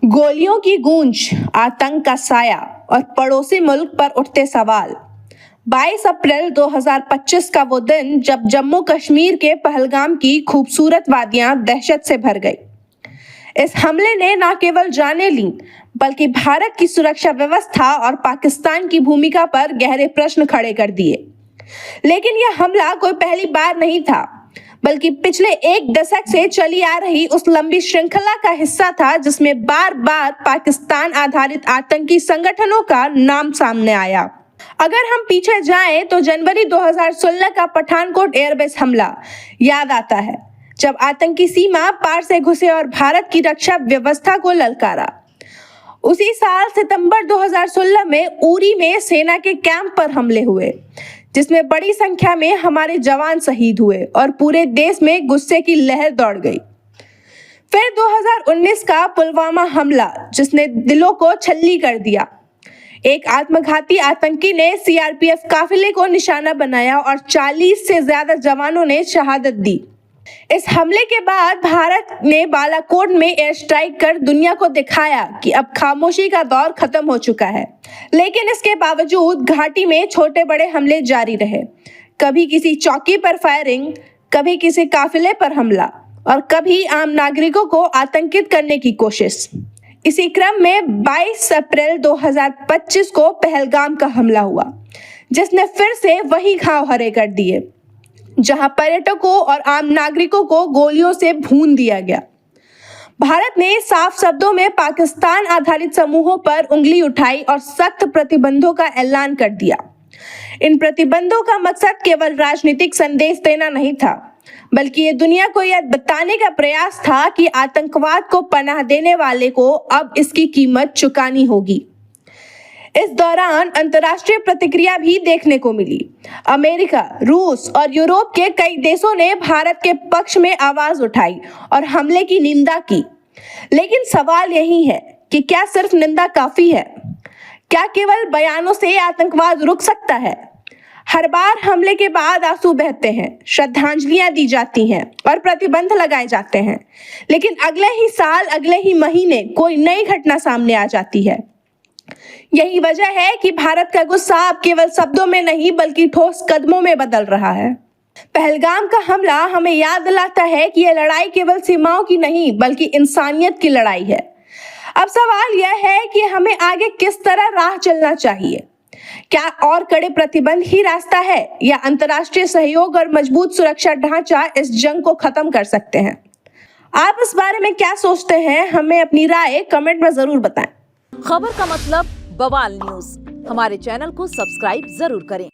गोलियों की गूंज, आतंक का साया और पड़ोसी मुल्क पर उठते सवाल। 22 अप्रैल 2025 का वो दिन जब जम्मू कश्मीर के पहलगाम की खूबसूरत वादियां दहशत से भर गई। इस हमले ने न केवल जानें लीं, बल्कि भारत की सुरक्षा व्यवस्था और पाकिस्तान की भूमिका पर गहरे प्रश्न खड़े कर दिए। लेकिन यह हमला कोई पहली बार नहीं था, बल्कि पिछले एक दशक से चली आ रही उस लंबी श्रृंखला का हिस्सा था जिसमें बार बार पाकिस्तान आधारित आतंकी संगठनों का नाम सामने आया। अगर हम पीछे जाएं तो जनवरी 2016 का पठानकोट एयरबेस हमला याद आता है, जब आतंकी सीमा पार से घुसे और भारत की रक्षा व्यवस्था को ललकारा। उसी साल सितंबर 2016 में उरी में सेना के कैंप पर हमले हुए, जिसमें बड़ी संख्या में हमारे जवान शहीद हुए और पूरे देश में गुस्से की लहर दौड़ गई। फिर 2019 का पुलवामा हमला, जिसने दिलों को छल्ली कर दिया। एक आत्मघाती आतंकी ने सीआरपीएफ काफिले को निशाना बनाया और 40 से ज्यादा जवानों ने शहादत दी। इस हमले के बाद भारत ने बालाकोट में एयर स्ट्राइक कर दुनिया को दिखाया कि अब खामोशी का दौर खत्म हो चुका है। लेकिन इसके बावजूद घाटी में छोटे बड़े हमले जारी रहे। कभी किसी चौकी पर फायरिंग, कभी किसी काफिले पर हमला और कभी आम नागरिकों को आतंकित करने की कोशिश। इसी क्रम में 22 अप्रैल 2025 को पहलगाम का हमला हुआ, जिसने फिर से वही घाव हरे कर दिए, जहां पर्यटकों और आम नागरिकों को गोलियों से भून दिया गया। भारत ने साफ शब्दों में पाकिस्तान आधारित समूहों पर उंगली उठाई और सख्त प्रतिबंधों का ऐलान कर दिया। इन प्रतिबंधों का मकसद केवल राजनीतिक संदेश देना नहीं था, बल्कि ये दुनिया को यह बताने का प्रयास था कि आतंकवाद को पनाह देने वाले को अब इसकी कीमत चुकानी होगी। इस दौरान अंतर्राष्ट्रीय प्रतिक्रिया भी देखने को मिली। अमेरिका, रूस और यूरोप के कई देशों ने भारत के पक्ष में आवाज उठाई और हमले की निंदा की। लेकिन सवाल यही है कि क्या सिर्फ निंदा काफी है? क्या केवल बयानों से आतंकवाद रुक सकता है? हर बार हमले के बाद आंसू बहते हैं, श्रद्धांजलियां दी जाती हैं और प्रतिबंध लगाए जाते हैं, लेकिन अगले ही साल, अगले ही महीने कोई नई घटना सामने आ जाती है। यही वजह है कि भारत का गुस्सा अब केवल शब्दों में नहीं, बल्कि ठोस कदमों में बदल रहा है। पहलगाम का हमला हमें याद दिलाता है कि यह लड़ाई केवल सीमाओं की नहीं, बल्कि इंसानियत की लड़ाई है। अब सवाल यह है कि हमें आगे किस तरह राह चलना चाहिए। क्या और कड़े प्रतिबंध ही रास्ता है, या अंतर्राष्ट्रीय सहयोग और मजबूत सुरक्षा ढांचा इस जंग को खत्म कर सकते हैं? आप इस बारे में क्या सोचते हैं? हमें अपनी राय कमेंट में जरूर बताएं। खबर का मतलब बवाल न्यूज। हमारे चैनल को सब्सक्राइब जरूर करें।